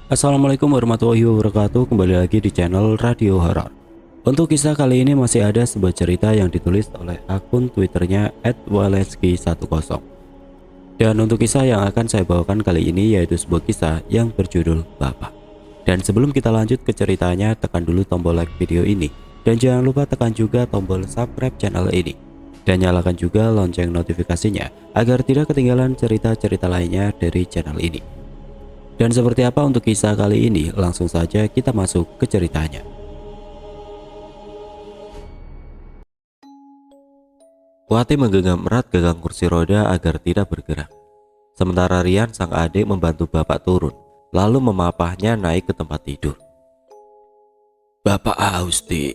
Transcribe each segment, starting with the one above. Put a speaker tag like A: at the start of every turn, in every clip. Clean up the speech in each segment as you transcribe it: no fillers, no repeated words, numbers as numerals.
A: Assalamualaikum warahmatullahi wabarakatuh. Kembali lagi di channel Radio Horor. Untuk kisah kali ini masih ada sebuah cerita yang ditulis oleh akun Twitternya @waleski10. Dan untuk kisah yang akan saya bawakan kali ini yaitu sebuah kisah yang berjudul Bapak. Dan sebelum kita lanjut ke ceritanya, tekan dulu tombol like video ini dan jangan lupa tekan juga tombol subscribe channel ini dan nyalakan juga lonceng notifikasinya agar tidak ketinggalan cerita-cerita lainnya dari channel ini. Dan seperti apa untuk kisah kali ini? Langsung saja kita masuk ke ceritanya. Wati menggenggam erat gagang kursi roda agar tidak bergerak. Sementara Rian sang adik membantu bapak turun, lalu memapahnya naik ke tempat tidur. "Bapak haus, Dik,"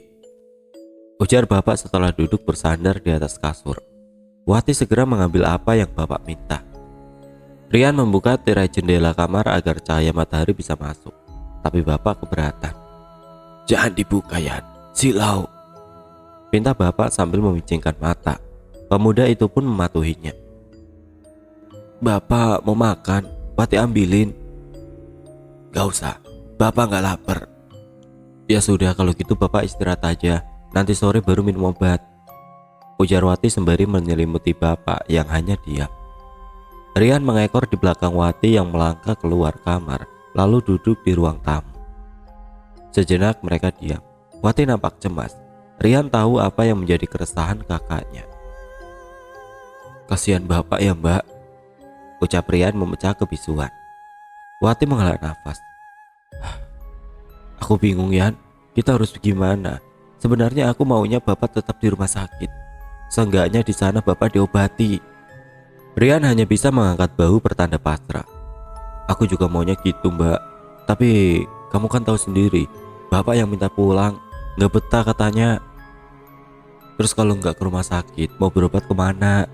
A: ujar bapak setelah duduk bersandar di atas kasur. Wati segera mengambil apa yang bapak minta. Rian membuka tirai jendela kamar agar cahaya matahari bisa masuk, tapi bapak keberatan. "Jangan dibuka, Yan, silau," pinta bapak sambil memicingkan mata. Pemuda itu pun mematuhinya. "Bapak mau makan, Wati ambilin." "Gak usah, bapak gak lapar." "Ya sudah, kalau gitu bapak istirahat aja, nanti sore baru minum obat," ujar Wati sembari menyelimuti bapak yang hanya diam. Rian mengekor di belakang Wati yang melangkah keluar kamar, lalu duduk di ruang tamu. Sejenak mereka diam. Wati nampak cemas. Rian tahu apa yang menjadi keresahan kakaknya. "Kasihan bapak ya, Mbak," ucap Rian memecah kebisuan. Wati menghela nafas. "Aku bingung, Yan. Kita harus gimana? Sebenarnya aku maunya bapak tetap di rumah sakit. Seenggaknya di sana bapak diobati." Rian hanya bisa mengangkat bahu pertanda pasrah. "Aku juga maunya gitu, Mbak. Tapi kamu kan tahu sendiri, bapak yang minta pulang, nggak betah katanya. Terus kalau nggak ke rumah sakit, mau berobat kemana?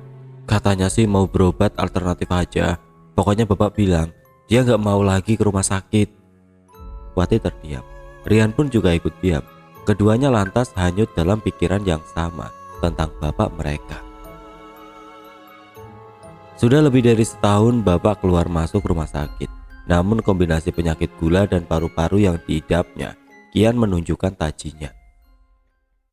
A: Katanya sih mau berobat alternatif aja. Pokoknya bapak bilang dia nggak mau lagi ke rumah sakit." Wati terdiam. Rian pun juga ikut diam. Keduanya lantas hanyut dalam pikiran yang sama tentang bapak mereka. Sudah lebih dari setahun bapak keluar masuk rumah sakit. Namun kombinasi penyakit gula dan paru-paru yang diidapnya kian menunjukkan tajinya.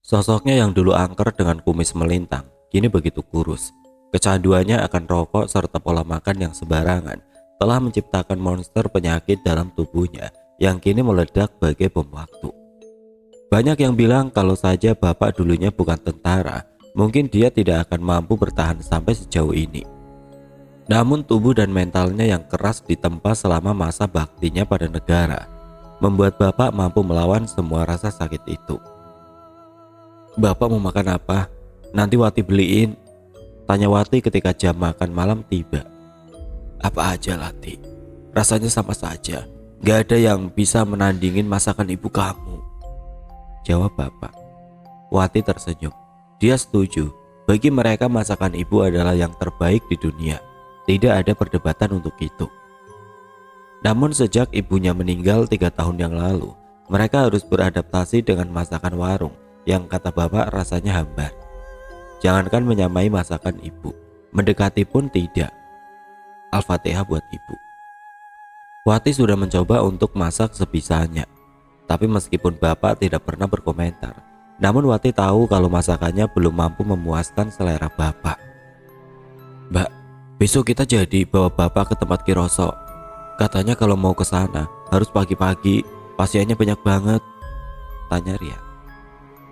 A: Sosoknya yang dulu angker dengan kumis melintang, kini begitu kurus. Kecanduannya akan rokok serta pola makan yang sembarangan telah menciptakan monster penyakit dalam tubuhnya yang kini meledak bagai bom waktu. Banyak yang bilang kalau saja bapak dulunya bukan tentara, mungkin dia tidak akan mampu bertahan sampai sejauh ini. Namun tubuh dan mentalnya yang keras ditempa selama masa baktinya pada negara membuat bapak mampu melawan semua rasa sakit itu. "Bapak mau makan apa? Nanti Wati beliin," tanya Wati ketika jam makan malam tiba. "Apa aja, Lati. Rasanya sama saja. Gak ada yang bisa menandingin masakan ibu kamu," jawab bapak. Wati tersenyum. Dia setuju. Bagi mereka masakan ibu adalah yang terbaik di dunia. Tidak ada perdebatan untuk itu. Namun sejak ibunya meninggal 3 tahun yang lalu, mereka harus beradaptasi dengan masakan warung yang kata bapak rasanya hambar. Jangankan menyamai masakan ibu, mendekati pun tidak. Al-Fatihah buat ibu. Wati sudah mencoba untuk masak sebisanya, tapi meskipun bapak tidak pernah berkomentar, namun Wati tahu kalau masakannya belum mampu memuaskan selera bapak. "Mbak, besok kita jadi bawa bapak ke tempat Kiroso. Katanya kalau mau ke sana harus pagi-pagi, pasiennya banyak banget," tanya Ria.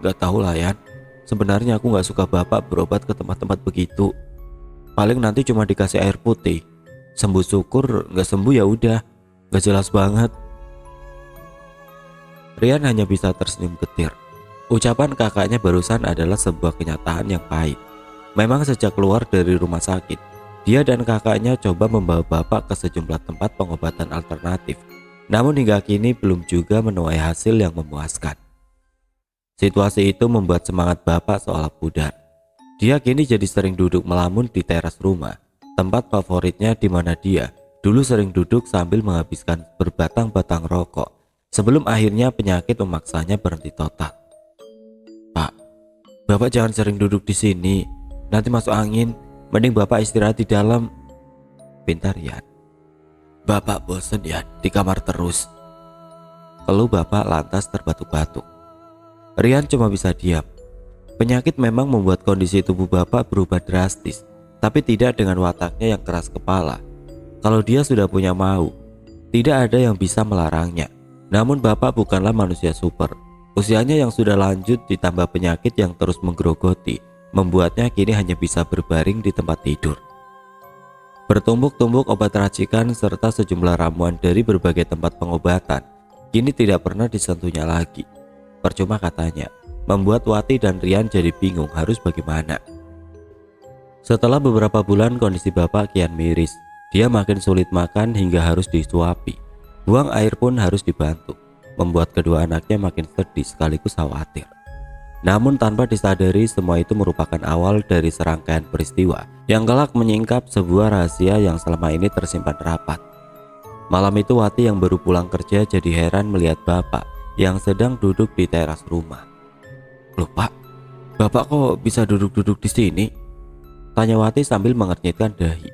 A: "Gak tahu lah, Yan. Sebenarnya aku gak suka bapak berobat ke tempat-tempat begitu. Paling nanti cuma dikasih air putih. Sembuh syukur, gak sembuh ya udah. Gak jelas banget." Rian hanya bisa tersenyum getir. Ucapan kakaknya barusan adalah sebuah kenyataan yang pahit. Memang sejak keluar dari rumah sakit, dia dan kakaknya coba membawa bapak ke sejumlah tempat pengobatan alternatif. Namun hingga kini belum juga menuai hasil yang memuaskan. Situasi itu membuat semangat bapak seolah pudar. Dia kini jadi sering duduk melamun di teras rumah, tempat favoritnya di mana dia dulu sering duduk sambil menghabiskan berbatang-batang rokok sebelum akhirnya penyakit memaksanya berhenti total. "Pak, bapak jangan sering duduk di sini, nanti masuk angin. Mending bapak istirahat di dalam," pinta Rian. "Bapak bosen ya di kamar terus. Keluh bapak lantas terbatuk-batuk. Rian cuma bisa diam. Penyakit memang membuat kondisi tubuh bapak berubah drastis, tapi tidak dengan wataknya yang keras kepala. Kalau dia sudah punya mau, tidak ada yang bisa melarangnya. Namun bapak bukanlah manusia super. Usianya yang sudah lanjut ditambah penyakit yang terus menggerogoti, membuatnya kini hanya bisa berbaring di tempat tidur. Bertumbuk-tumbuk obat racikan serta sejumlah ramuan dari berbagai tempat pengobatan kini tidak pernah disentuhnya lagi. Percuma katanya, membuat Wati dan Rian jadi bingung harus bagaimana. Setelah beberapa bulan kondisi bapak kian miris. Dia makin sulit makan hingga harus disuapi. Buang air pun harus dibantu, membuat kedua anaknya makin sedih sekaligus khawatir. Namun tanpa disadari, semua itu merupakan awal dari serangkaian peristiwa yang kelak menyingkap sebuah rahasia yang selama ini tersimpan rapat. Malam itu Wati yang baru pulang kerja jadi heran melihat bapak yang sedang duduk di teras rumah. "Loh Pak, bapak kok bisa duduk-duduk di sini?" tanya Wati sambil mengernyitkan dahi.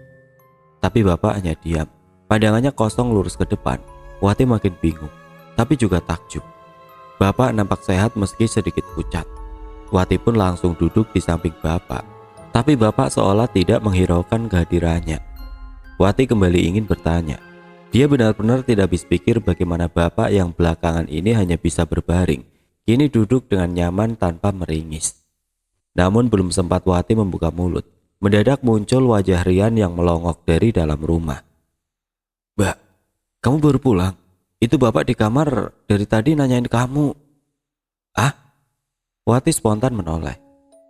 A: Tapi bapak hanya diam, pandangannya kosong lurus ke depan. Wati makin bingung, tapi juga takjub. Bapak nampak sehat meski sedikit pucat. Wati pun langsung duduk di samping bapak, tapi bapak seolah tidak menghiraukan kehadirannya. Wati kembali ingin bertanya. Dia benar-benar tidak habis pikir bagaimana bapak yang belakangan ini hanya bisa berbaring, kini duduk dengan nyaman tanpa meringis. Namun belum sempat Wati membuka mulut, mendadak muncul wajah Rian yang melongok dari dalam rumah. "Mbak, kamu baru pulang? Itu bapak di kamar dari tadi nanyain kamu." "Ah?" Wati spontan menoleh.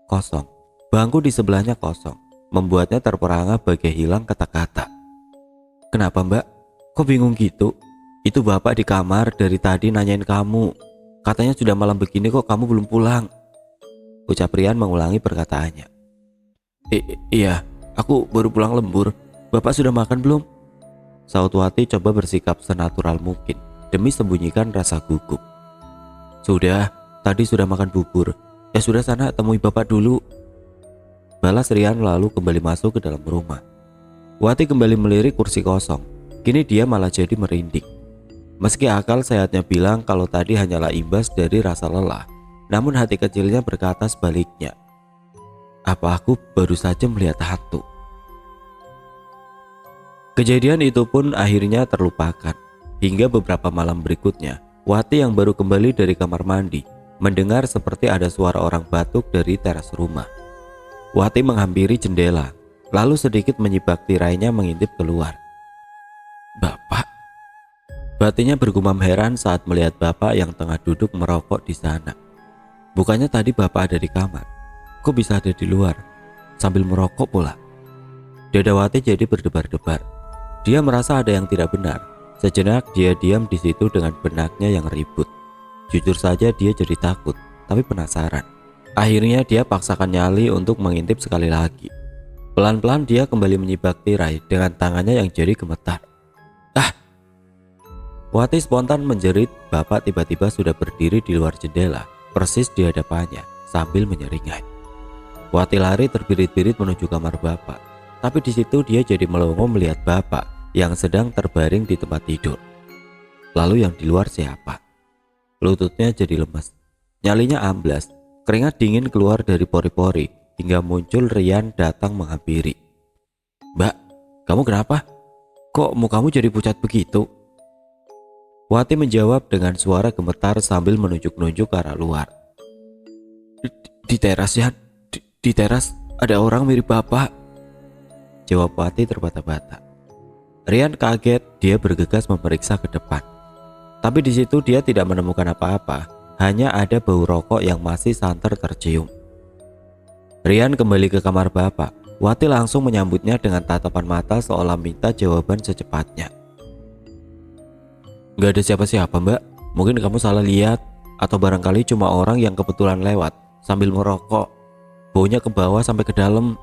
A: Kosong. Bangku di sebelahnya kosong, membuatnya terperangah bagai hilang kata-kata. "Kenapa Mbak? Kok bingung gitu? Itu bapak di kamar dari tadi nanyain kamu. Katanya sudah malam begini kok kamu belum pulang." Ucap Rian mengulangi perkataannya. Iya, aku baru pulang lembur. Bapak sudah makan belum?" Saut Wati coba bersikap senatural mungkin demi sembunyikan rasa gugup. "Sudah, tadi sudah makan bubur. Ya sudah, sana temui bapak dulu," balas Rian lalu kembali masuk ke dalam rumah. Wati kembali melirik kursi kosong. Kini dia malah jadi merinding. Meski akal sehatnya bilang kalau tadi hanyalah imbas dari rasa lelah, namun hati kecilnya berkata sebaliknya. Apa aku baru saja melihat hantu? Kejadian itu pun akhirnya terlupakan. Hingga beberapa malam berikutnya, Wati yang baru kembali dari kamar mandi mendengar seperti ada suara orang batuk dari teras rumah. Wati menghampiri jendela, lalu sedikit menyibak tirainya mengintip keluar. "Bapak?" Batinnya bergumam heran saat melihat bapak yang tengah duduk merokok di sana. Bukannya tadi bapak ada di kamar, kok bisa ada di luar sambil merokok pula? Dada Wati jadi berdebar-debar. Dia merasa ada yang tidak benar. Sejenak dia diam di situ dengan benaknya yang ribut. Jujur saja dia jadi takut, tapi penasaran. Akhirnya dia paksakan nyali untuk mengintip sekali lagi. Pelan-pelan dia kembali menyibak tirai dengan tangannya yang jadi gemetar. "Ah!" Wati spontan menjerit. Bapak tiba-tiba sudah berdiri di luar jendela, persis di hadapannya, sambil menyeringai. Wati lari terbirit-birit menuju kamar bapak, tapi di situ dia jadi melongo melihat bapak yang sedang terbaring di tempat tidur. Lalu yang di luar siapa? Lututnya jadi lemas, nyalinya amblas, keringat dingin keluar dari pori-pori hingga muncul Rian datang menghampiri. "Mbak, kamu kenapa? Kok mukamu jadi pucat begitu?" Wati menjawab dengan suara gemetar sambil menunjuk-nunjuk ke arah luar. Di teras ya, di teras ada orang mirip bapak," jawab Wati terbata-bata. Rian kaget, dia bergegas memeriksa ke depan. Tapi di situ dia tidak menemukan apa-apa, hanya ada bau rokok yang masih santer tercium. Rian kembali ke kamar bapak. Wati langsung menyambutnya dengan tatapan mata seolah minta jawaban secepatnya. "Gak ada siapa-siapa mbak, mungkin kamu salah lihat, atau barangkali cuma orang yang kebetulan lewat sambil merokok. Baunya ke bawah sampai ke dalam."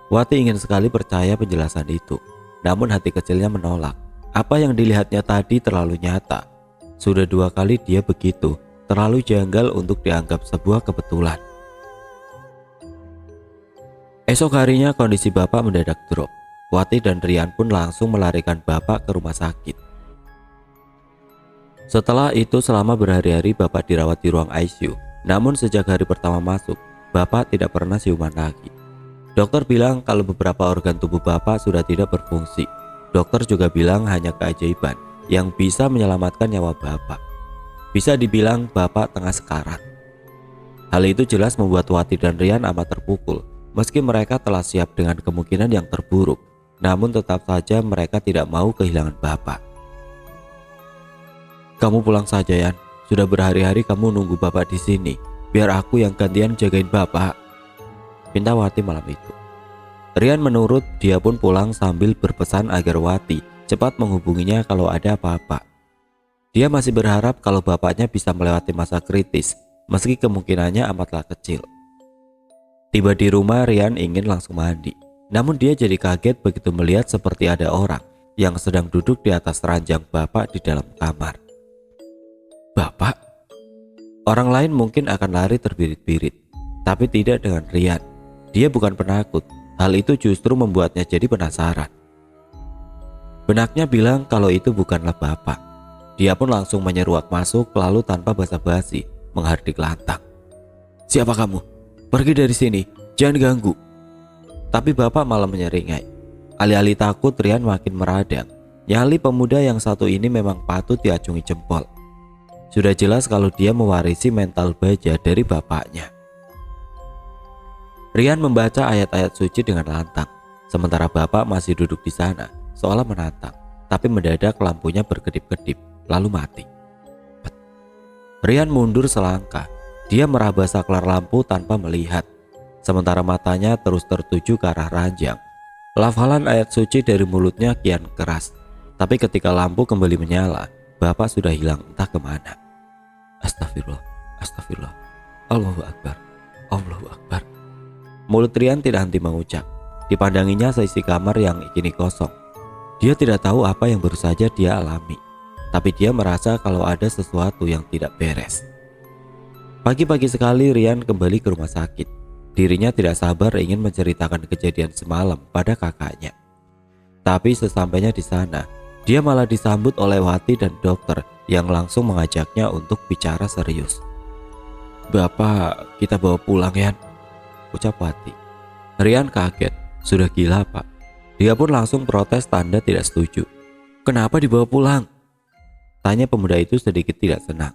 A: Wati ingin sekali percaya penjelasan itu, namun hati kecilnya menolak. Apa yang dilihatnya tadi terlalu nyata. Sudah 2 kali dia begitu, terlalu janggal untuk dianggap sebuah kebetulan. Esok harinya kondisi bapak mendadak drop. Wati dan Rian pun langsung melarikan bapak ke rumah sakit. Setelah itu selama berhari-hari Bapak dirawat di ruang ICU. Namun sejak hari pertama masuk, Bapak tidak pernah siuman lagi. Dokter bilang kalau beberapa organ tubuh Bapak sudah tidak berfungsi. Dokter juga bilang hanya keajaiban yang bisa menyelamatkan nyawa Bapak. Bisa dibilang Bapak tengah sekarat. Hal itu jelas membuat Wati dan Rian amat terpukul. Meski mereka telah siap dengan kemungkinan yang terburuk, namun tetap saja mereka tidak mau kehilangan Bapak. "Kamu pulang saja, Yan. Sudah berhari-hari kamu nunggu Bapak di sini. Biar aku yang gantian jagain Bapak," pinta Wati malam itu. Rian menurut, dia pun pulang sambil berpesan agar Wati cepat menghubunginya kalau ada apa-apa. Dia masih berharap kalau bapaknya bisa melewati masa kritis, meski kemungkinannya amatlah kecil. Tiba di rumah, Rian ingin langsung mandi. Namun dia jadi kaget begitu melihat seperti ada orang yang sedang duduk di atas ranjang Bapak di dalam kamar. "Bapak?" Orang lain mungkin akan lari terbirit-birit, tapi tidak dengan Rian. Dia bukan penakut, hal itu justru membuatnya jadi penasaran. Benaknya bilang kalau itu bukanlah Bapak. Dia pun langsung menyeruak masuk lalu tanpa basa-basi menghardik lantang. "Siapa kamu? Pergi dari sini, jangan ganggu." Tapi Bapak malah menyeringai. Alih-alih takut, Rian makin meradang. Nyali pemuda yang satu ini memang patut diacungi jempol. Sudah jelas kalau dia mewarisi mental baja dari bapaknya. Rian membaca ayat-ayat suci dengan lantang, sementara Bapak masih duduk di sana, seolah menantang. Tapi mendadak lampunya berkedip-kedip, lalu mati. Rian mundur selangkah. Dia meraba saklar lampu tanpa melihat, sementara matanya terus tertuju ke arah ranjang. Lafalan ayat suci dari mulutnya kian keras, tapi ketika lampu kembali menyala, Bapak sudah hilang entah kemana. Astagfirullah, astagfirullah, Allahu Akbar, Allahu Akbar. Mulut Rian tidak henti mengucap. Dipandanginya seisi kamar yang kini kosong. Dia tidak tahu apa yang baru saja dia alami, tapi dia merasa kalau ada sesuatu yang tidak beres. Pagi-pagi sekali Rian kembali ke rumah sakit. Dirinya tidak sabar ingin menceritakan kejadian semalam pada kakaknya. Tapi sesampainya di sana, dia malah disambut oleh Wati dan dokter yang langsung mengajaknya untuk bicara serius. "Bapak kita bawa pulang, Yan," ucap Wati. Rian kaget. Sudah gila, Pak. Dia pun langsung protes tanda tidak setuju. "Kenapa dibawa pulang?" tanya pemuda itu sedikit tidak senang.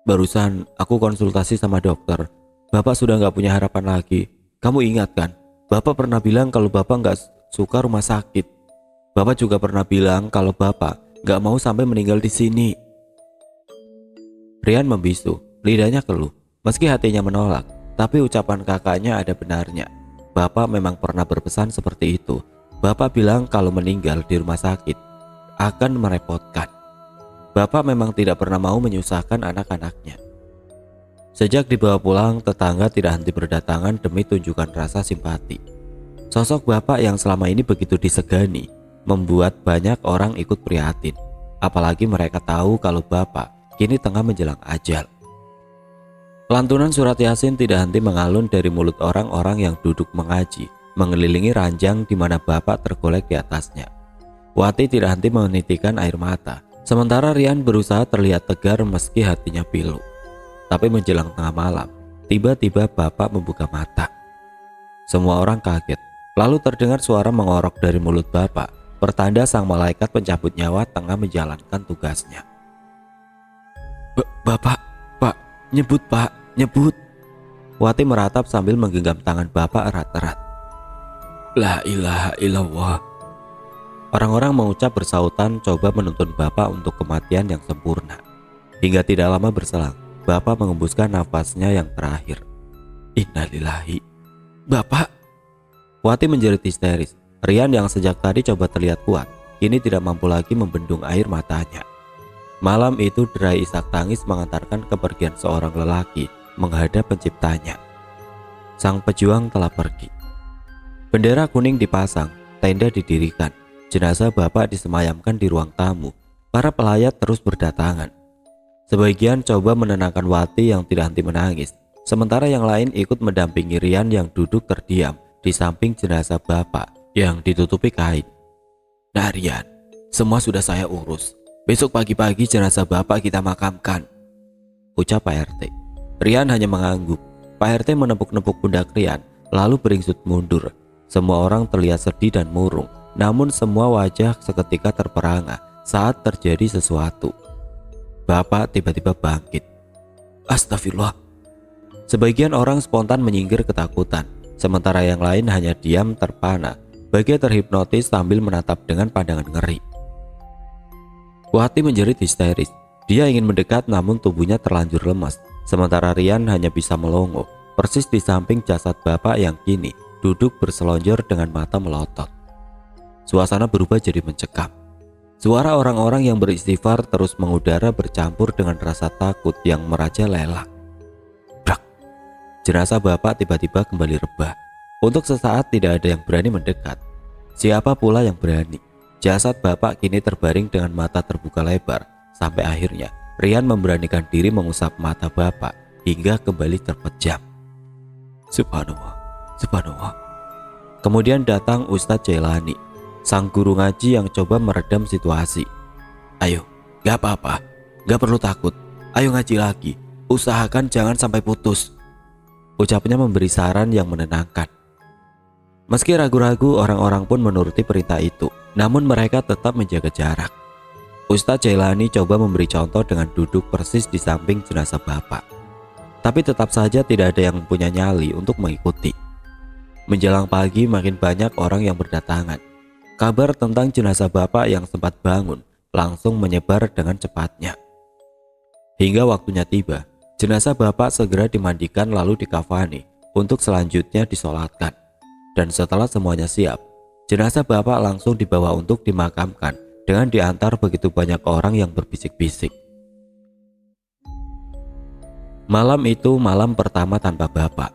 A: "Barusan aku konsultasi sama dokter. Bapak sudah gak punya harapan lagi. Kamu ingat kan? Bapak pernah bilang kalau Bapak gak suka rumah sakit. Bapak juga pernah bilang kalau Bapak gak mau sampai meninggal di sini." Rian membisu, lidahnya keluh. Meski hatinya menolak, tapi ucapan kakaknya ada benarnya. Bapak memang pernah berpesan seperti itu. Bapak bilang kalau meninggal di rumah sakit akan merepotkan. Bapak memang tidak pernah mau menyusahkan anak-anaknya. Sejak dibawa pulang, tetangga tidak henti berdatangan demi tunjukkan rasa simpati. Sosok Bapak yang selama ini begitu disegani membuat banyak orang ikut prihatin. Apalagi mereka tahu kalau Bapak kini tengah menjelang ajal. Lantunan surat Yasin tidak henti mengalun dari mulut orang-orang yang duduk mengaji, mengelilingi ranjang di mana Bapak tergolek di atasnya. Wati tidak henti menitikan air mata. Sementara Rian berusaha terlihat tegar meski hatinya pilu. Tapi menjelang tengah malam, tiba-tiba Bapak membuka mata. Semua orang kaget. Lalu terdengar suara mengorok dari mulut Bapak, pertanda sang malaikat pencabut nyawa tengah menjalankan tugasnya. Bapak, Pak, nyebut Pak, nyebut." Wati meratap sambil menggenggam tangan Bapak erat-erat. "La ilaha illallah." Orang-orang mengucap bersautan coba menuntun Bapak untuk kematian yang sempurna. Hingga tidak lama berselang, Bapak mengembuskan nafasnya yang terakhir. "Innalillahi." "Bapak!" Wati menjerit histeris. Rian yang sejak tadi coba terlihat kuat, kini tidak mampu lagi membendung air matanya. Malam itu derai isak tangis mengantarkan kepergian seorang lelaki menghadap penciptanya. Sang pejuang telah pergi. Bendera kuning dipasang, tenda didirikan. Jenazah Bapak disemayamkan di ruang tamu. Para pelayat terus berdatangan. Sebagian coba menenangkan Wati yang tidak henti menangis, sementara yang lain ikut mendampingi Rian yang duduk terdiam di samping jenazah Bapak yang ditutupi kain. "Nah Rian, semua sudah saya urus. Besok pagi-pagi jenazah bapak kita makamkan, ucap Pak RT. Rian hanya mengangguk. Pak RT menepuk-nepuk pundak Rian, lalu beringsut mundur. Semua orang terlihat sedih dan murung, namun semua wajah seketika terperangah saat terjadi sesuatu. Bapak tiba-tiba bangkit. Astagfirullah. Sebagian orang spontan menyingkir ketakutan, sementara yang lain hanya diam terpana, bagai terhipnotis sambil menatap dengan pandangan ngeri. Wati menjerit histeris. Dia ingin mendekat namun tubuhnya terlanjur lemas, sementara Rian hanya bisa melongo, persis di samping jasad bapak yang kini duduk berselonjor dengan mata melotot. Suasana berubah jadi mencekam. Suara orang-orang yang beristighfar terus mengudara bercampur dengan rasa takut yang merajalela. Brak! Jenazah bapak tiba-tiba kembali rebah. Untuk sesaat tidak ada yang berani mendekat. Siapa pula yang berani? Jasad bapak kini terbaring dengan mata terbuka lebar. Sampai akhirnya Rian memberanikan diri mengusap mata bapak hingga kembali terpejam. Subhanallah, subhanallah. Kemudian datang Ustadz Jailani, sang guru ngaji yang coba meredam situasi. Ayo, gak apa-apa, gak perlu takut. Ayo ngaji lagi, usahakan jangan sampai putus. Ucapnya memberi saran yang menenangkan. Meski ragu-ragu, orang-orang pun menuruti perintah itu, namun mereka tetap menjaga jarak. Ustadz Jailani coba memberi contoh dengan duduk persis di samping jenazah bapak. Tapi tetap saja tidak ada yang punya nyali untuk mengikuti. Menjelang pagi makin banyak orang yang berdatangan. Kabar tentang jenazah bapak yang sempat bangun langsung menyebar dengan cepatnya. Hingga waktunya tiba, jenazah bapak segera dimandikan lalu dikafani untuk selanjutnya disolatkan. Dan setelah semuanya siap, jenazah bapak langsung dibawa untuk dimakamkan dengan diantar begitu banyak orang yang berbisik-bisik. Malam itu malam pertama tanpa bapak.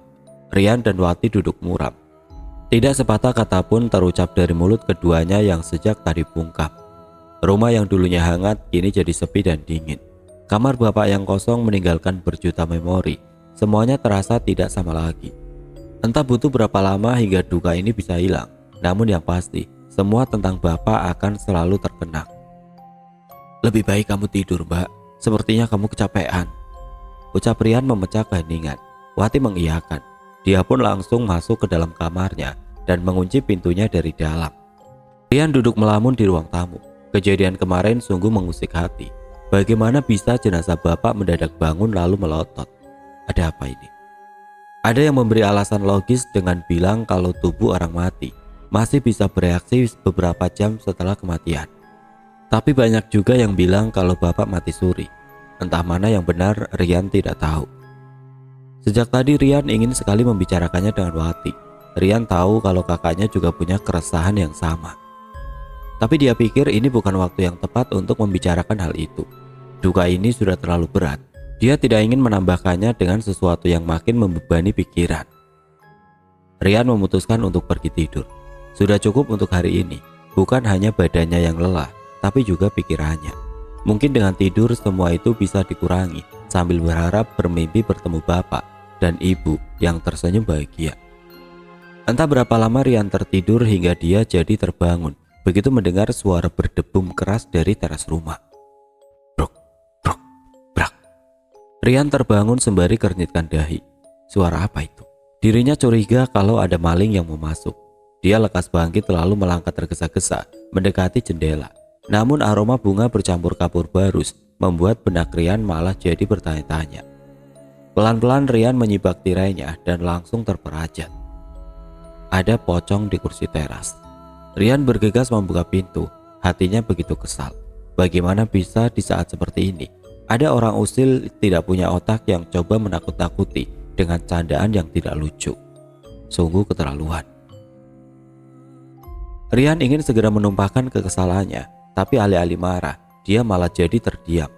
A: Rian dan Wati duduk muram. Tidak sepatah kata pun terucap dari mulut keduanya yang sejak tadi bungkam. Rumah yang dulunya hangat kini jadi sepi dan dingin. Kamar bapak yang kosong meninggalkan berjuta memori. Semuanya terasa tidak sama lagi. Entah butuh berapa lama hingga duka ini bisa hilang. Namun yang pasti, semua tentang bapak akan selalu terkenang. Lebih baik kamu tidur, Mbak. Sepertinya kamu kecapean, ucap Rian memecah keheningan. Wati mengiyakan. Dia pun langsung masuk ke dalam kamarnya dan mengunci pintunya dari dalam. Rian duduk melamun di ruang tamu. Kejadian kemarin sungguh mengusik hati. Bagaimana bisa jenazah bapak mendadak bangun lalu melotot? Ada apa ini? Ada yang memberi alasan logis dengan bilang kalau tubuh orang mati masih bisa bereaksi beberapa jam setelah kematian. Tapi banyak juga yang bilang kalau bapak mati suri. Entah mana yang benar, Rian tidak tahu. Sejak tadi Rian ingin sekali membicarakannya dengan Wati. Rian tahu kalau kakaknya juga punya keresahan yang sama. Tapi dia pikir ini bukan waktu yang tepat untuk membicarakan hal itu. Duka ini sudah terlalu berat. Dia tidak ingin menambahkannya dengan sesuatu yang makin membebani pikiran. Rian memutuskan untuk pergi tidur. Sudah cukup untuk hari ini. Bukan hanya badannya yang lelah, tapi juga pikirannya. Mungkin dengan tidur semua itu bisa dikurangi, sambil berharap bermimpi bertemu bapak dan ibu yang tersenyum bahagia. Entah berapa lama Rian tertidur hingga dia jadi terbangun begitu mendengar suara berdebum keras dari teras rumah. Brok, brok, brak. Rian terbangun sembari kernyitkan dahi. Suara apa itu? Dirinya curiga kalau ada maling yang mau masuk. Dia lekas bangkit lalu melangkah tergesa-gesa mendekati jendela. Namun aroma bunga bercampur kapur barus membuat benak Rian malah jadi bertanya-tanya. Pelan-pelan Rian menyibak tirainya dan langsung terperajat. Ada pocong di kursi teras. Rian bergegas membuka pintu. Hatinya begitu kesal. Bagaimana bisa di saat seperti ini ada orang usil tidak punya otak yang coba menakut-nakuti dengan candaan yang tidak lucu. Sungguh keterlaluan. Rian ingin segera menumpahkan kekesalannya, tapi alih-alih marah, dia malah jadi terdiam.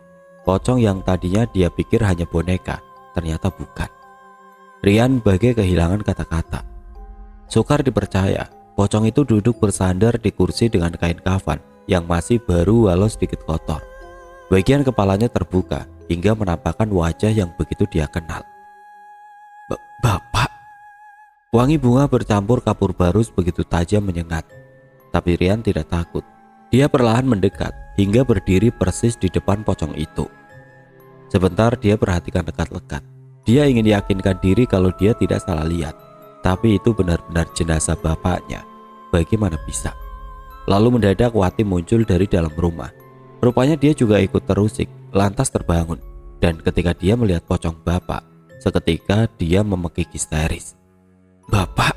A: Pocong yang tadinya dia pikir hanya boneka, ternyata bukan. Rian bagai kehilangan kata-kata. Sukar dipercaya, pocong itu duduk bersandar di kursi dengan kain kafan yang masih baru walau sedikit kotor. Bagian kepalanya terbuka hingga menampakkan wajah yang begitu dia kenal. Bapak. Wangi bunga bercampur kapur barus begitu tajam menyengat. Tapi Rian tidak takut. Dia perlahan mendekat hingga berdiri persis di depan pocong itu. Sebentar dia perhatikan dekat-dekat. Dia ingin yakinkan diri kalau dia tidak salah lihat. Tapi itu benar-benar jenazah bapaknya. Bagaimana bisa? Lalu mendadak Wati muncul dari dalam rumah. Rupanya dia juga ikut terusik, lantas terbangun. Dan ketika dia melihat pocong bapak, seketika dia memekik histeris. "Bapak!"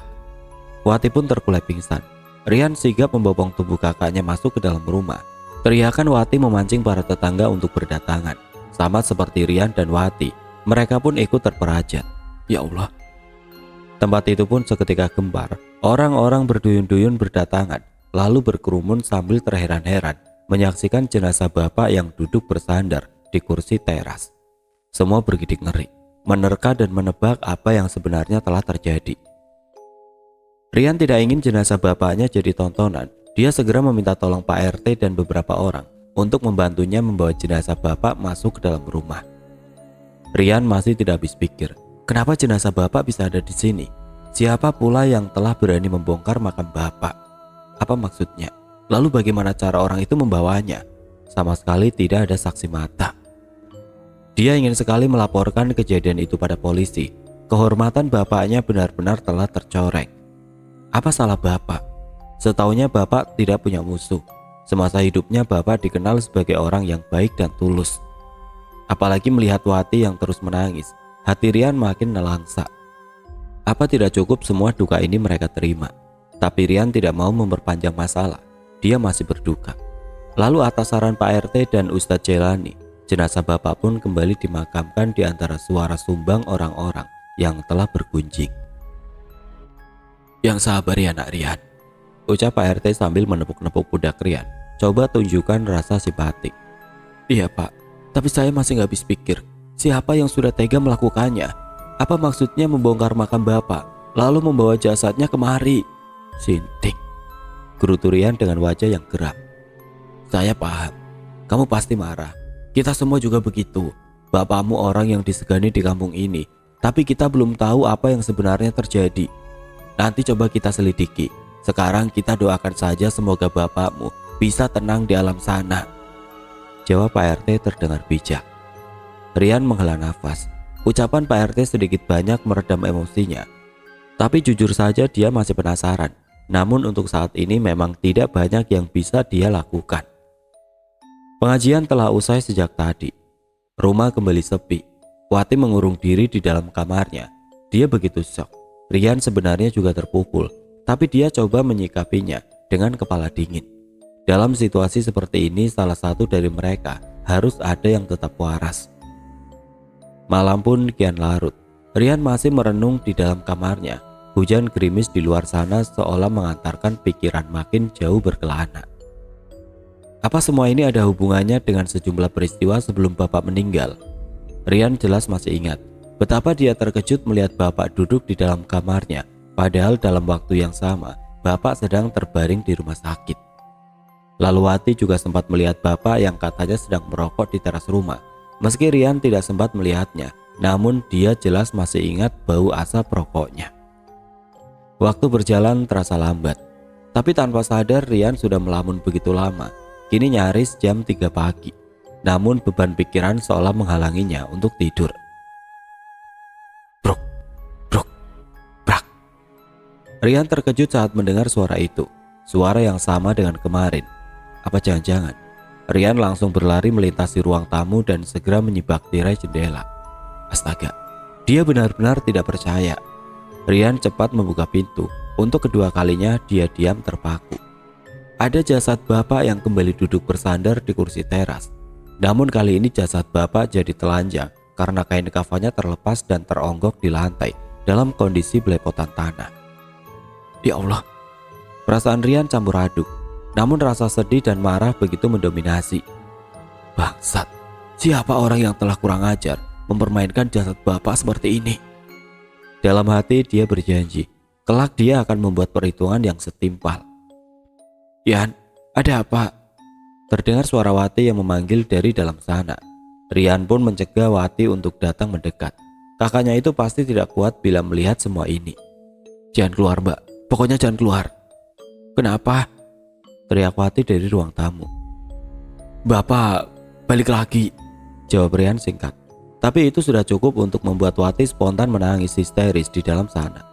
A: Wati pun terkulai pingsan. Rian sigap membopong tubuh kakaknya masuk ke dalam rumah. Teriakan Wati memancing para tetangga untuk berdatangan. Sama seperti Rian dan Wati, mereka pun ikut terperajat. Ya Allah. Tempat itu pun seketika gempar. Orang-orang berduyun-duyun berdatangan, lalu berkerumun sambil terheran-heran menyaksikan jenazah bapak yang duduk bersandar di kursi teras. Semua bergidik ngeri, menerka dan menebak apa yang sebenarnya telah terjadi. Rian tidak ingin jenazah bapaknya jadi tontonan. Dia segera meminta tolong Pak RT dan beberapa orang untuk membantunya membawa jenazah bapak masuk ke dalam rumah. Rian masih tidak habis pikir, kenapa jenazah bapak bisa ada di sini? Siapa pula yang telah berani membongkar makam bapak? Apa maksudnya? Lalu bagaimana cara orang itu membawanya? Sama sekali tidak ada saksi mata. Dia ingin sekali melaporkan kejadian itu pada polisi. Kehormatan bapaknya benar-benar telah tercoreng. Apa salah bapak? Setaunya bapak tidak punya musuh. Semasa hidupnya bapak dikenal sebagai orang yang baik dan tulus. Apalagi melihat Wati yang terus menangis, hati Rian makin nelangsa. Apa tidak cukup semua duka ini mereka terima? Tapi Rian tidak mau memperpanjang masalah. Dia masih berduka. Lalu atas saran Pak RT dan Ustadz Jelani, jenazah bapak pun kembali dimakamkan di antara suara sumbang orang-orang yang telah bergunjing. "Yang sabar ya nak Rian," ucap Pak RT sambil menepuk-nepuk pundak Rian. Coba tunjukkan rasa simpatik. "Iya Pak, tapi saya masih gak habis pikir. Siapa yang sudah tega melakukannya? Apa maksudnya membongkar makam bapak, lalu membawa jasadnya kemari?" "Sintik," gerutu Rian dengan wajah yang geram. "Saya paham, kamu pasti marah. Kita semua juga begitu. Bapakmu orang yang disegani di kampung ini, tapi kita belum tahu apa yang sebenarnya terjadi. Nanti coba kita selidiki. Sekarang kita doakan saja semoga bapakmu bisa tenang di alam sana," jawab Pak RT terdengar bijak. Rian menghela nafas. Ucapan Pak RT sedikit banyak meredam emosinya. Tapi jujur saja dia masih penasaran. Namun untuk saat ini memang tidak banyak yang bisa dia lakukan. Pengajian telah usai sejak tadi. Rumah kembali sepi. Wati mengurung diri di dalam kamarnya. Dia begitu syok. Rian sebenarnya juga terpukul, tapi dia coba menyikapinya dengan kepala dingin. Dalam situasi seperti ini, salah satu dari mereka harus ada yang tetap waras. Malam pun kian larut. Rian masih merenung di dalam kamarnya. Hujan gerimis di luar sana seolah mengantarkan pikiran makin jauh berkelana. Apa semua ini ada hubungannya dengan sejumlah peristiwa sebelum bapak meninggal? Rian jelas masih ingat betapa dia terkejut melihat bapak duduk di dalam kamarnya, padahal dalam waktu yang sama bapak sedang terbaring di rumah sakit. Lalu Wati juga sempat melihat bapak yang katanya sedang merokok di teras rumah. Meski Rian tidak sempat melihatnya, namun dia jelas masih ingat bau asap rokoknya. Waktu berjalan terasa lambat, tapi tanpa sadar Rian sudah melamun begitu lama. Kini nyaris jam 3 pagi. Namun beban pikiran seolah menghalanginya untuk tidur. Bruk, bruk, brak. Rian terkejut saat mendengar suara itu. Suara yang sama dengan kemarin. Apa jangan-jangan? Rian langsung berlari melintasi ruang tamu dan segera menyibak tirai jendela. Astaga, dia benar-benar tidak percaya. Rian cepat membuka pintu. Untuk kedua kalinya dia diam terpaku. Ada jasad bapak yang kembali duduk bersandar di kursi teras. Namun kali ini jasad bapak jadi telanjang karena kain kafannya terlepas dan teronggok di lantai dalam kondisi belepotan tanah. Ya Allah, perasaan Rian campur aduk. Namun rasa sedih dan marah begitu mendominasi. Bangsat, siapa orang yang telah kurang ajar mempermainkan jasad bapak seperti ini? Dalam hati dia berjanji, kelak dia akan membuat perhitungan yang setimpal. Yan, ada apa? Terdengar suara Wati yang memanggil dari dalam sana. Rian pun mencegah Wati untuk datang mendekat. Kakaknya itu pasti tidak kuat bila melihat semua ini. Jangan keluar mbak, pokoknya jangan keluar. Kenapa? teriak Wati dari ruang tamu. "Bapak, balik lagi," jawab Rian singkat. Tapi itu sudah cukup untuk membuat Wati spontan menangis histeris di dalam sana.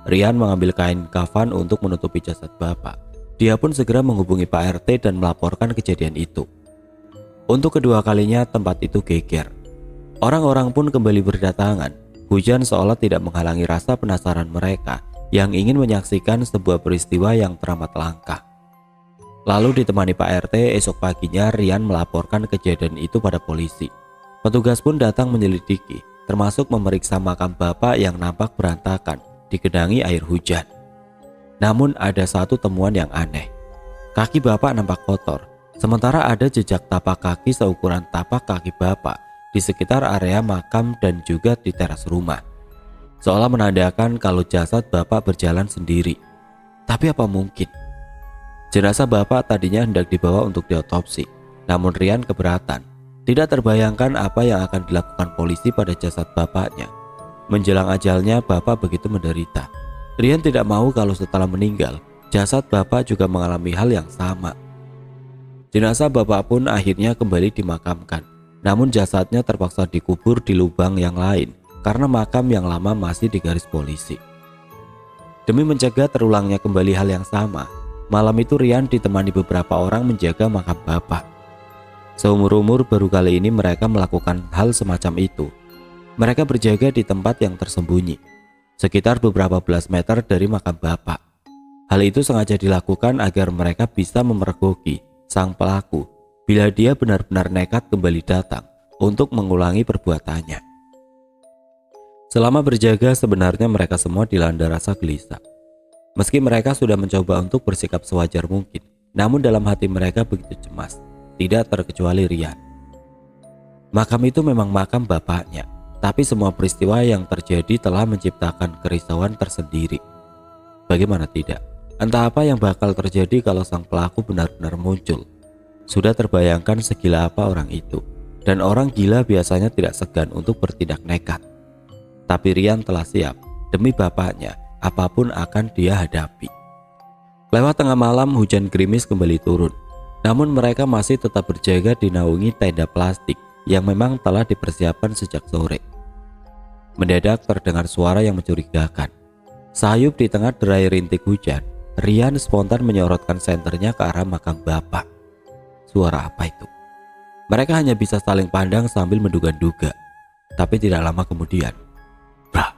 A: Rian mengambil kain kafan untuk menutupi jasad bapak. Dia pun segera menghubungi Pak RT dan melaporkan kejadian itu. Untuk kedua kalinya tempat itu geger. Orang-orang pun kembali berdatangan. Hujan seolah tidak menghalangi rasa penasaran mereka yang ingin menyaksikan sebuah peristiwa yang teramat langka. Lalu ditemani Pak RT, esok paginya Rian melaporkan kejadian itu pada polisi. Petugas pun datang menyelidiki, termasuk memeriksa makam bapak yang nampak berantakan, digenangi air hujan. Namun ada satu temuan yang aneh. Kaki bapak nampak kotor, sementara ada jejak tapak kaki seukuran tapak kaki bapak di sekitar area makam dan juga di teras rumah. Seolah menandakan kalau jasad bapak berjalan sendiri. Tapi apa mungkin? Jenazah bapak tadinya hendak dibawa untuk diotopsi, namun Rian keberatan. Tidak terbayangkan apa yang akan dilakukan polisi pada jasad bapaknya. Menjelang ajalnya bapak begitu menderita. Rian tidak mau kalau setelah meninggal, jasad bapak juga mengalami hal yang sama. Jenazah bapak pun akhirnya kembali dimakamkan, namun jasadnya terpaksa dikubur di lubang yang lain karena makam yang lama masih di garis polisi. Demi mencegah terulangnya kembali hal yang sama, malam itu Rian ditemani beberapa orang menjaga makam bapak. Seumur-umur baru kali ini mereka melakukan hal semacam itu. Mereka berjaga di tempat yang tersembunyi, sekitar beberapa belas meter dari makam bapak. Hal itu sengaja dilakukan agar mereka bisa memergoki sang pelaku bila dia benar-benar nekat kembali datang untuk mengulangi perbuatannya. Selama berjaga sebenarnya mereka semua dilanda rasa gelisah. Meski mereka sudah mencoba untuk bersikap sewajar mungkin, namun dalam hati mereka begitu cemas, tidak terkecuali Rian. Makam itu memang makam bapaknya, tapi semua peristiwa yang terjadi telah menciptakan kerisauan tersendiri. Bagaimana tidak? Entah apa yang bakal terjadi kalau sang pelaku benar-benar muncul. Sudah terbayangkan segila apa orang itu, dan orang gila biasanya tidak segan untuk bertindak nekat. Tapi Rian telah siap, demi bapaknya, apapun akan dia hadapi. Lewat tengah malam hujan gerimis kembali turun, namun mereka masih tetap berjaga di naungi tenda plastik yang memang telah dipersiapkan sejak sore. Mendadak terdengar suara yang mencurigakan. Sayup di tengah derai rintik hujan, Rian spontan menyorotkan senternya ke arah makam bapak. Suara apa itu? Mereka hanya bisa saling pandang sambil menduga-duga. Tapi tidak lama kemudian, brak!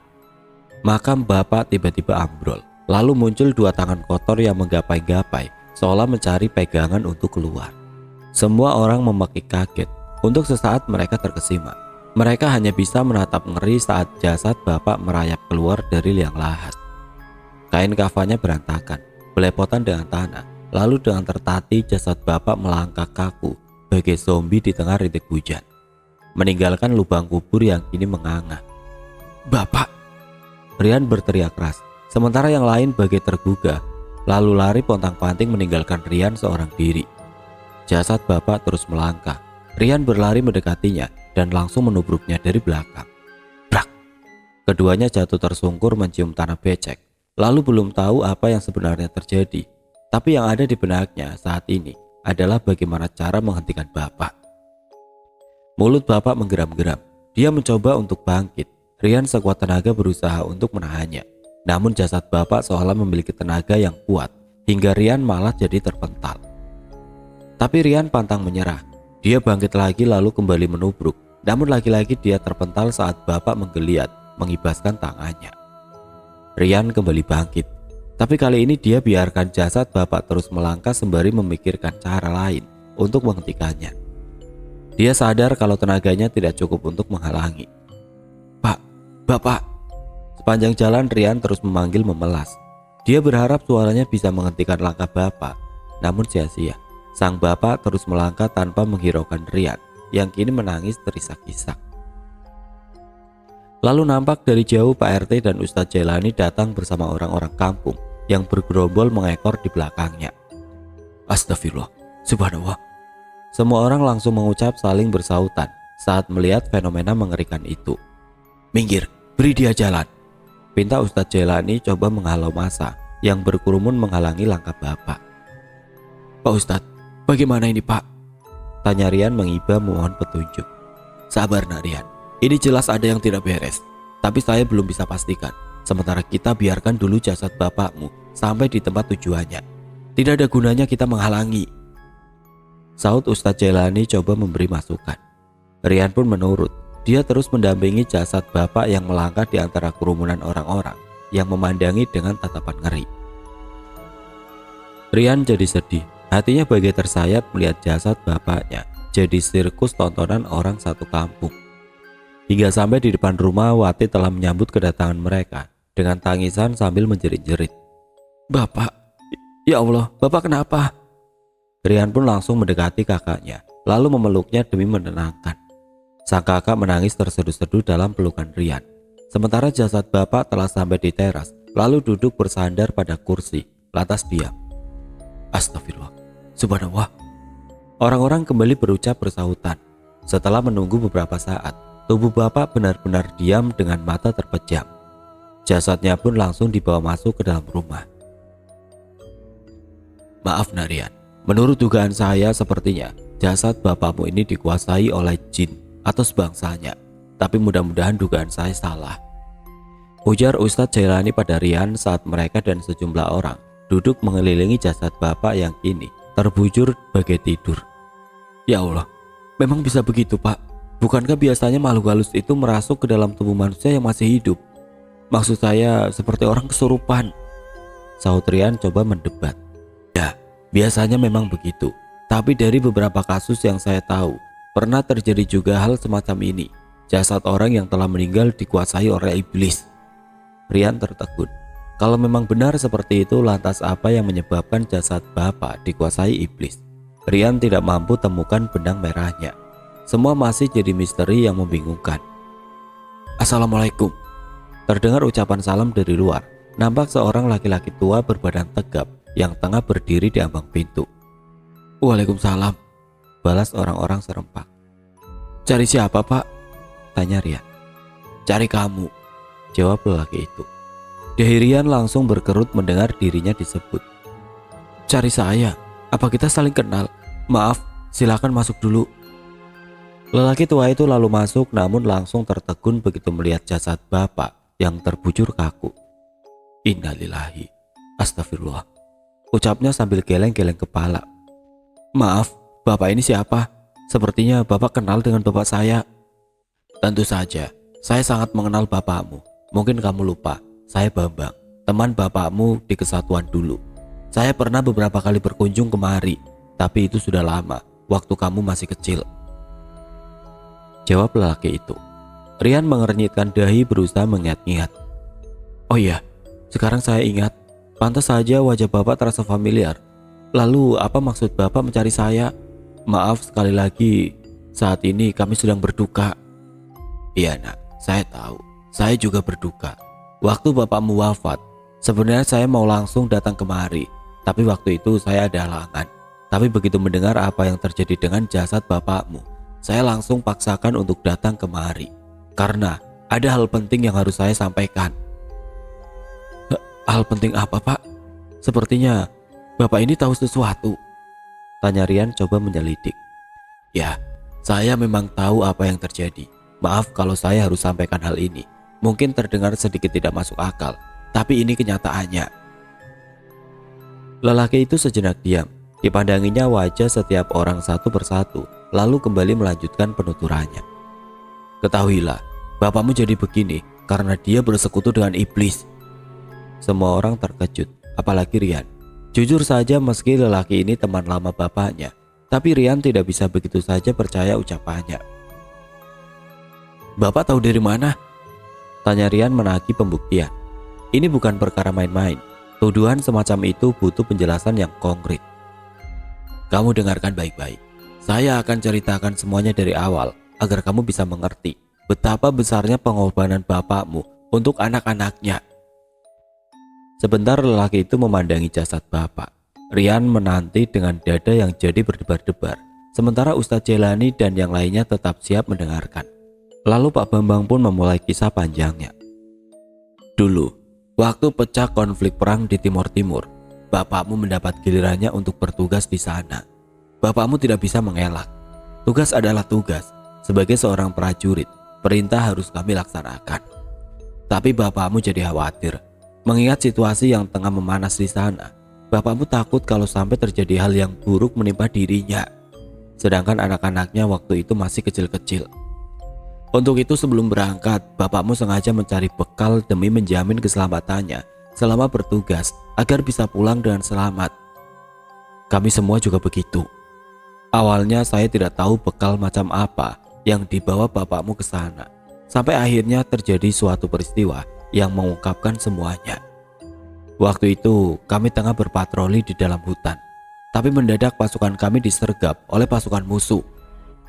A: Makam bapak tiba-tiba ambrol. Lalu muncul dua tangan kotor yang menggapai-gapai, seolah mencari pegangan untuk keluar. Semua orang memaki kaget. Untuk sesaat mereka terkesima. Mereka hanya bisa menatap ngeri saat jasad bapak merayap keluar dari liang lahat. Kain kafannya berantakan, belepotan dengan tanah. Lalu dengan tertatih jasad bapak melangkah kaku bagai zombie di tengah rintik hujan, meninggalkan lubang kubur yang kini menganga. "Bapak!" Rian berteriak keras, sementara yang lain bagai tergugah, lalu lari pontang-panting meninggalkan Rian seorang diri. Jasad bapak terus melangkah. Rian berlari mendekatinya dan langsung menubruknya dari belakang. Brak! Keduanya jatuh tersungkur mencium tanah becek. Lalu belum tahu apa yang sebenarnya terjadi. Tapi yang ada di benaknya saat ini adalah bagaimana cara menghentikan bapak. Mulut bapak menggeram-geram. Dia mencoba untuk bangkit. Rian sekuat tenaga berusaha untuk menahannya. Namun jasad bapak seolah memiliki tenaga yang kuat hingga Rian malah jadi terpental. Tapi Rian pantang menyerah. Dia bangkit lagi lalu kembali menubruk. Namun lagi-lagi dia terpental saat bapak menggeliat mengibaskan tangannya. Rian kembali bangkit. Tapi kali ini dia biarkan jasad bapak terus melangkah sembari memikirkan cara lain untuk menghentikannya. Dia sadar kalau tenaganya tidak cukup untuk menghalangi. "Pak, bapak!" Sepanjang jalan Rian terus memanggil memelas. Dia berharap suaranya bisa menghentikan langkah bapak. Namun sia-sia. Sang bapak terus melangkah tanpa menghiraukan Rian yang kini menangis terisak-isak. Lalu nampak dari jauh Pak RT dan Ustadz Jailani datang bersama orang-orang kampung yang bergerombol mengekor di belakangnya. "Astagfirullah, subhanallah." Semua orang langsung mengucap saling bersautan saat melihat fenomena mengerikan itu. "Minggir, beri dia jalan," pinta Ustadz Jailani coba menghalau massa yang berkerumun menghalangi langkah bapak. Pak Ustadz, bagaimana ini Pak? Tanya Rian mengiba memohon petunjuk. Sabar nak Rian, ini jelas ada yang tidak beres. Tapi saya belum bisa pastikan. Sementara kita biarkan dulu jasad bapakmu sampai di tempat tujuannya. Tidak ada gunanya kita menghalangi. Saud Ustadz Jailani coba memberi masukan. Rian pun menurut. Dia terus mendampingi jasad bapak yang melangkah di antara kerumunan orang-orang yang memandangi dengan tatapan ngeri. Rian jadi sedih. Hatinya bagai tersayat melihat jasad bapaknya jadi sirkus tontonan orang satu kampung. Hingga sampai di depan rumah, Wati telah menyambut kedatangan mereka dengan tangisan sambil menjerit-jerit. Bapak, ya Allah, Bapak kenapa? Rian pun langsung mendekati kakaknya, lalu memeluknya demi menenangkan. Sang kakak menangis terseduh-seduh dalam pelukan Rian. Sementara jasad bapak telah sampai di teras, lalu duduk bersandar pada kursi, lantas diam. Astagfirullah, subhanallah. Orang-orang kembali berucap bersahutan. Setelah menunggu beberapa saat, tubuh bapak benar-benar diam dengan mata terpejam. Jasadnya pun langsung dibawa masuk ke dalam rumah. Maaf Narian, menurut dugaan saya sepertinya jasad bapakmu ini dikuasai oleh jin atau sebangsanya. Tapi mudah-mudahan dugaan saya salah. Ujar Ustadz Jailani pada Rian saat mereka dan sejumlah orang duduk mengelilingi jasad bapak yang kini terbujur bagai tidur. Ya Allah, memang bisa begitu Pak? Bukankah biasanya makhluk halus itu merasuk ke dalam tubuh manusia yang masih hidup? Maksud saya seperti orang kesurupan. Sahut Rian coba mendebat. Ya, biasanya memang begitu. Tapi dari beberapa kasus yang saya tahu, pernah terjadi juga hal semacam ini. Jasad orang yang telah meninggal dikuasai oleh iblis. Rian tertegun. Kalau memang benar seperti itu, lantas apa yang menyebabkan jasad bapak dikuasai iblis? Rian tidak mampu temukan benang merahnya. Semua masih jadi misteri yang membingungkan. Assalamualaikum. Terdengar ucapan salam dari luar. Nampak seorang laki-laki tua berbadan tegap yang tengah berdiri di ambang pintu. Waalaikumsalam, balas orang-orang serempak. Cari siapa Pak? Tanya Rian. Cari kamu, jawab lelaki itu. Rian langsung berkerut mendengar dirinya disebut. Cari saya? Apa kita saling kenal? Maaf, silakan masuk dulu. Lelaki tua itu lalu masuk, namun langsung tertegun begitu melihat jasad bapak yang terbujur kaku. Innalillahi, astagfirullah, ucapnya sambil geleng-geleng kepala. Maaf, bapak ini siapa? Sepertinya bapak kenal dengan bapak saya. Tentu saja, saya sangat mengenal bapakmu. Mungkin kamu lupa, saya Bambang, teman bapakmu di kesatuan dulu. Saya pernah beberapa kali berkunjung kemari, tapi itu sudah lama, waktu kamu masih kecil. Jawab lelaki itu. Rian mengernyitkan dahi berusaha mengingat-ingat. Oh iya, sekarang saya ingat. Pantas saja wajah bapak terasa familiar. Lalu apa maksud bapak mencari saya? Maaf sekali lagi, saat ini kami sedang berduka. Iya nak, saya tahu. Saya juga berduka. Waktu bapakmu wafat, sebenarnya saya mau langsung datang kemari. Tapi waktu itu saya ada halangan. Tapi begitu mendengar apa yang terjadi dengan jasad bapakmu, saya langsung paksakan untuk datang kemari. Karena ada hal penting yang harus saya sampaikan. Hal penting apa Pak? Sepertinya bapak ini tahu sesuatu. Tanya Rian coba menyelidik. Ya, saya memang tahu apa yang terjadi. Maaf kalau saya harus sampaikan hal ini. Mungkin terdengar sedikit tidak masuk akal, tapi ini kenyataannya. Lelaki itu sejenak diam. Dipandanginya wajah setiap orang satu persatu, lalu kembali melanjutkan penuturannya. Ketahuilah, bapakmu jadi begini karena dia bersekutu dengan iblis. Semua orang terkejut, apalagi Rian. Jujur saja meski lelaki ini teman lama bapaknya, tapi Rian tidak bisa begitu saja percaya ucapannya. Bapak tahu dari mana? Tanya Rian menagih pembuktian. Ini bukan perkara main-main. Tuduhan semacam itu butuh penjelasan yang konkret. Kamu dengarkan baik-baik. Saya akan ceritakan semuanya dari awal agar kamu bisa mengerti betapa besarnya pengorbanan bapakmu untuk anak-anaknya. Sebentar lelaki itu memandangi jasad bapak. Rian menanti dengan dada yang jadi berdebar-debar. Sementara Ustadz Jailani dan yang lainnya tetap siap mendengarkan. Lalu Pak Bambang pun memulai kisah panjangnya. Dulu, waktu pecah konflik perang di Timur Timur, bapakmu mendapat gilirannya untuk bertugas di sana. Bapakmu tidak bisa mengelak. Tugas adalah tugas. Sebagai seorang prajurit, perintah harus kami laksanakan. Tapi bapakmu jadi khawatir. Mengingat situasi yang tengah memanas di sana, bapakmu takut kalau sampai terjadi hal yang buruk menimpa dirinya. Sedangkan anak-anaknya waktu itu masih kecil-kecil. Untuk itu sebelum berangkat, bapakmu sengaja mencari bekal demi menjamin keselamatannya selama bertugas agar bisa pulang dengan selamat. Kami semua juga begitu. Awalnya saya tidak tahu bekal macam apa yang dibawa bapakmu ke sana. Sampai akhirnya terjadi suatu peristiwa yang mengungkapkan semuanya. Waktu itu kami tengah berpatroli di dalam hutan. Tapi mendadak pasukan kami disergap oleh pasukan musuh.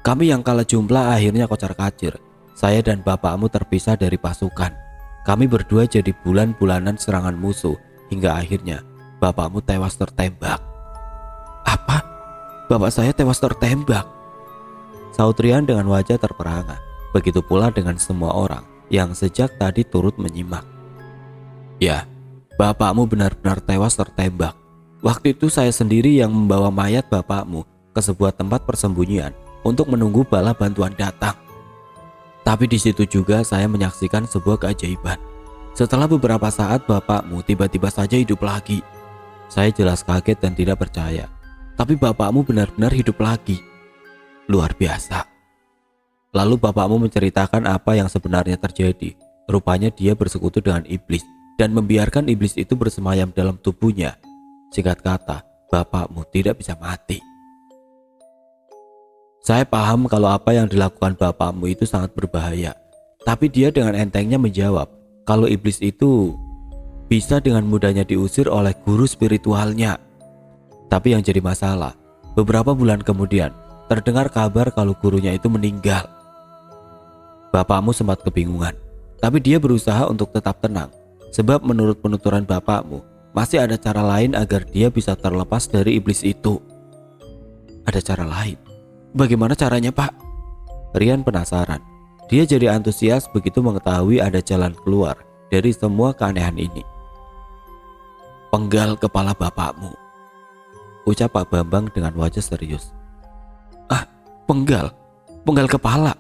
A: Kami yang kalah jumlah akhirnya kocar-kacir. Saya dan bapakmu terpisah dari pasukan. Kami berdua jadi bulan-bulanan serangan musuh hingga akhirnya bapakmu tewas tertembak. Apa? Bapak saya tewas tertembak? Saud Rian dengan wajah terperangah. Begitu pula dengan semua orang yang sejak tadi turut menyimak. Ya, bapakmu benar-benar tewas tertembak. Waktu itu saya sendiri yang membawa mayat bapakmu ke sebuah tempat persembunyian untuk menunggu bala bantuan datang. Tapi di situ juga saya menyaksikan sebuah keajaiban. Setelah beberapa saat bapakmu tiba-tiba saja hidup lagi. Saya jelas kaget dan tidak percaya. Tapi bapakmu benar-benar hidup lagi. Luar biasa. Lalu bapakmu menceritakan apa yang sebenarnya terjadi. Rupanya dia bersekutu dengan iblis dan membiarkan iblis itu bersemayam dalam tubuhnya. Singkat kata, bapakmu tidak bisa mati. Saya paham kalau apa yang dilakukan bapakmu itu sangat berbahaya. Tapi dia dengan entengnya menjawab kalau iblis itu bisa dengan mudahnya diusir oleh guru spiritualnya. Tapi yang jadi masalah, beberapa bulan kemudian terdengar kabar kalau gurunya itu meninggal. Bapakmu sempat kebingungan, tapi dia berusaha untuk tetap tenang. Sebab menurut penuturan bapakmu, masih ada cara lain agar dia bisa terlepas dari iblis itu. Ada cara lain? Bagaimana caranya, Pak? Rian penasaran. Dia jadi antusias begitu mengetahui ada jalan keluar dari semua keanehan ini. Penggal kepala bapakmu, ucap Pak Bambang dengan wajah serius. Ah, penggal? Penggal kepala?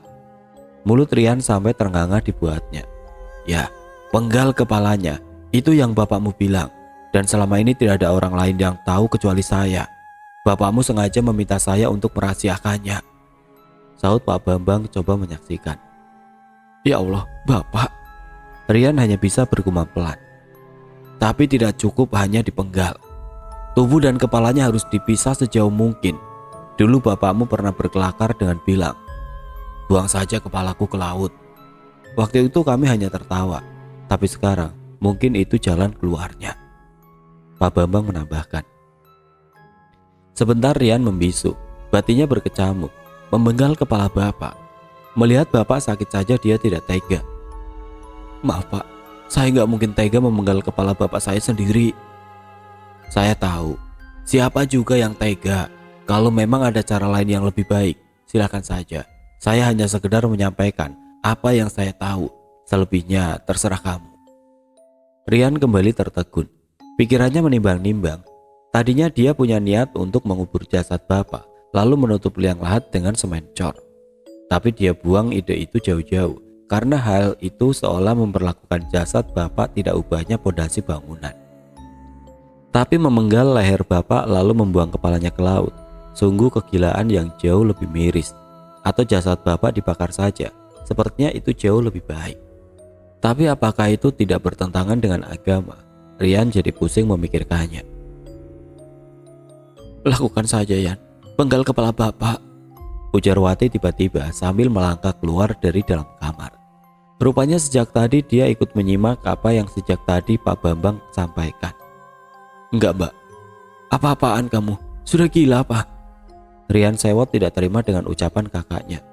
A: Mulut Rian sampai terengah-engah dibuatnya. Ya, penggal kepalanya, itu yang bapakmu bilang. Dan selama ini tidak ada orang lain yang tahu kecuali saya. Bapakmu sengaja meminta saya untuk merahasiakannya. Saud Pak Bambang coba menyaksikan. Ya Allah, Bapak. Rian hanya bisa bergumam pelan. Tapi tidak cukup hanya dipenggal. Tubuh dan kepalanya harus dipisah sejauh mungkin. Dulu bapakmu pernah berkelakar dengan bilang, buang saja kepalaku ke laut. Waktu itu kami hanya tertawa. Tapi sekarang mungkin itu jalan keluarnya. Pak Bambang menambahkan. Sebentar Rian membisu, batinnya berkecamuk, memenggal kepala bapak. Melihat bapak sakit saja dia tidak tega. Maaf Pak, saya nggak mungkin tega memenggal kepala bapak saya sendiri. Saya tahu, siapa juga yang tega. Kalau memang ada cara lain yang lebih baik, silakan saja. Saya hanya sekedar menyampaikan apa yang saya tahu. Selebihnya terserah kamu. Rian kembali tertegun. Pikirannya menimbang-nimbang. Tadinya dia punya niat untuk mengubur jasad bapak, lalu menutup liang lahat dengan semen cor. Tapi dia buang ide itu jauh-jauh, karena hal itu seolah memperlakukan jasad bapak tidak ubahnya pondasi bangunan. Tapi memenggal leher bapak lalu membuang kepalanya ke laut, sungguh kegilaan yang jauh lebih miris. Atau jasad bapak dibakar saja, sepertinya itu jauh lebih baik. Tapi apakah itu tidak bertentangan dengan agama? Rian jadi pusing memikirkannya. Lakukan saja Yan, penggal kepala bapak, ujar Wati tiba-tiba sambil melangkah keluar dari dalam kamar. Rupanya sejak tadi dia ikut menyimak apa yang sejak tadi Pak Bambang sampaikan. Enggak Mbak, apa-apaan kamu, sudah gila Pak? Rian sewot tidak terima dengan ucapan kakaknya.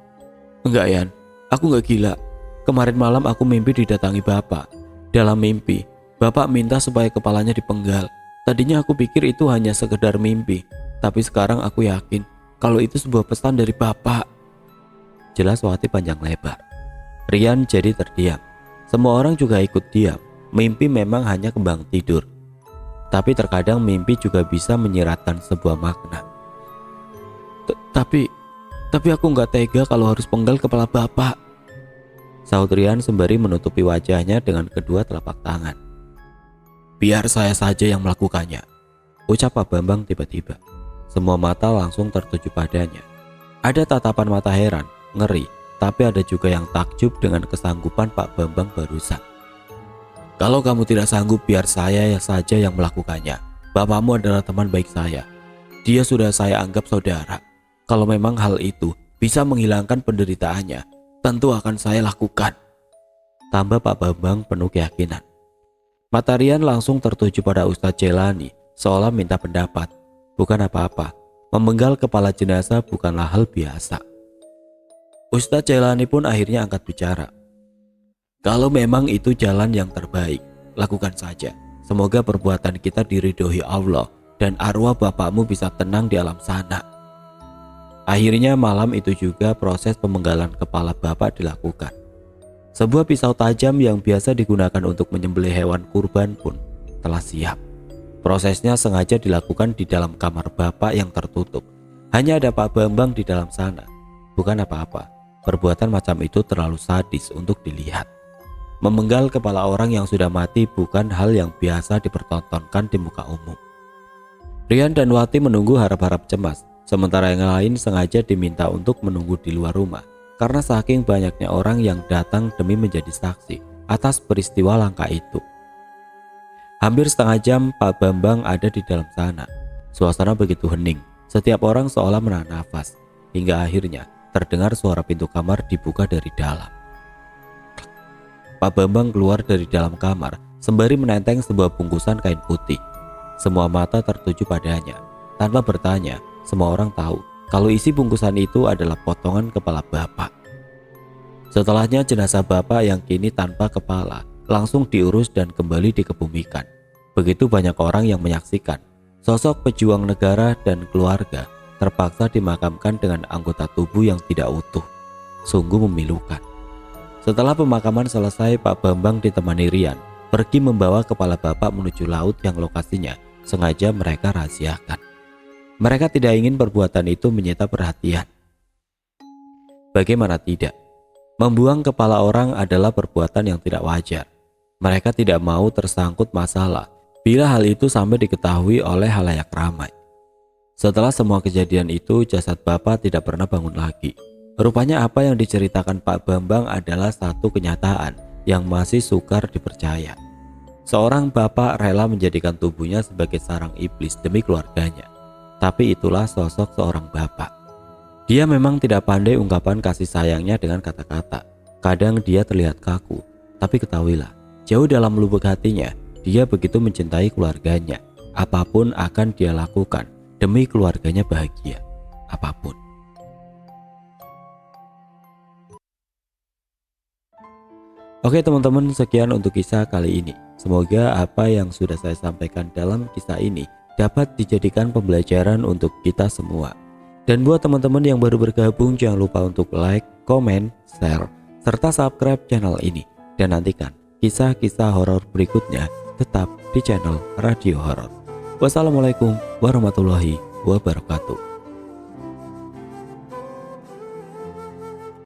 A: Enggak Yan, aku enggak gila. Kemarin malam aku mimpi didatangi bapak. Dalam mimpi, bapak minta supaya kepalanya dipenggal. Tadinya aku pikir itu hanya sekedar mimpi, tapi sekarang aku yakin kalau itu sebuah pesan dari bapak. Jelas Wati panjang lebar. Rian jadi terdiam. Semua orang juga ikut diam. Mimpi memang hanya kembang tidur. Tapi terkadang mimpi juga bisa menyiratkan sebuah makna. Tapi aku nggak tega kalau harus penggal kepala bapak, sahut Rian sembari menutupi wajahnya dengan kedua telapak tangan. Biar saya saja yang melakukannya, ucap Pak Bambang tiba-tiba. Semua mata langsung tertuju padanya. Ada tatapan mata heran, ngeri, tapi ada juga yang takjub dengan kesanggupan Pak Bambang barusan. Kalau kamu tidak sanggup, biar saya saja yang melakukannya. Bapakmu adalah teman baik saya. Dia sudah saya anggap saudara. Kalau memang hal itu bisa menghilangkan penderitaannya, tentu akan saya lakukan, tambah Pak Bambang penuh keyakinan. Mata Rian langsung tertuju pada Ustadz Jelani, seolah minta pendapat. Bukan apa-apa, memenggal kepala jenazah bukanlah hal biasa. Ustadz Jelani pun akhirnya angkat bicara. Kalau memang itu jalan yang terbaik, lakukan saja. Semoga perbuatan kita diridhoi Allah dan arwah bapakmu bisa tenang di alam sana. Akhirnya malam itu juga proses pemenggalan kepala bapak dilakukan. Sebuah pisau tajam yang biasa digunakan untuk menyembelih hewan kurban pun telah siap. Prosesnya sengaja dilakukan di dalam kamar bapak yang tertutup. Hanya ada Pak Bambang di dalam sana. Bukan apa-apa, perbuatan macam itu terlalu sadis untuk dilihat. Memenggal kepala orang yang sudah mati bukan hal yang biasa dipertontonkan di muka umum. Rian dan Wati menunggu harap-harap cemas, sementara yang lain sengaja diminta untuk menunggu di luar rumah karena saking banyaknya orang yang datang demi menjadi saksi atas peristiwa langka itu. Hampir setengah jam Pak Bambang ada di dalam sana. Suasana begitu hening, setiap orang seolah menahan nafas, hingga akhirnya terdengar suara pintu kamar dibuka dari dalam. Pak Bambang keluar dari dalam kamar sembari menenteng sebuah bungkusan kain putih. Semua mata tertuju padanya. Tanpa bertanya, semua orang tahu kalau isi bungkusan itu adalah potongan kepala bapak. Setelahnya jenazah bapak yang kini tanpa kepala langsung diurus dan kembali dikebumikan. Begitu banyak orang yang menyaksikan sosok pejuang negara dan keluarga terpaksa dimakamkan dengan anggota tubuh yang tidak utuh. Sungguh memilukan. Setelah pemakaman selesai, Pak Bambang ditemani Rian pergi membawa kepala bapak menuju laut yang lokasinya sengaja mereka rahasiakan. Mereka tidak ingin perbuatan itu menyita perhatian. Bagaimana tidak? Membuang kepala orang adalah perbuatan yang tidak wajar. Mereka tidak mau tersangkut masalah bila hal itu sampai diketahui oleh halayak ramai. Setelah semua kejadian itu, jasad bapak tidak pernah bangun lagi. Rupanya apa yang diceritakan Pak Bambang adalah satu kenyataan yang masih sukar dipercaya. Seorang bapak rela menjadikan tubuhnya sebagai sarang iblis demi keluarganya. Tapi itulah sosok seorang bapak. Dia memang tidak pandai ungkapan kasih sayangnya dengan kata-kata. Kadang dia terlihat kaku, tapi ketahuilah, jauh dalam lubuk hatinya, dia begitu mencintai keluarganya. Apapun akan dia lakukan demi keluarganya bahagia. Apapun. Oke teman-teman, sekian untuk kisah kali ini. Semoga apa yang sudah saya sampaikan dalam kisah ini dapat dijadikan pembelajaran untuk kita semua. Dan buat teman-teman yang baru bergabung, jangan lupa untuk like, komen, share, serta subscribe channel ini. Dan nantikan kisah-kisah horor berikutnya tetap di channel Radio Horor. Wassalamualaikum warahmatullahi wabarakatuh.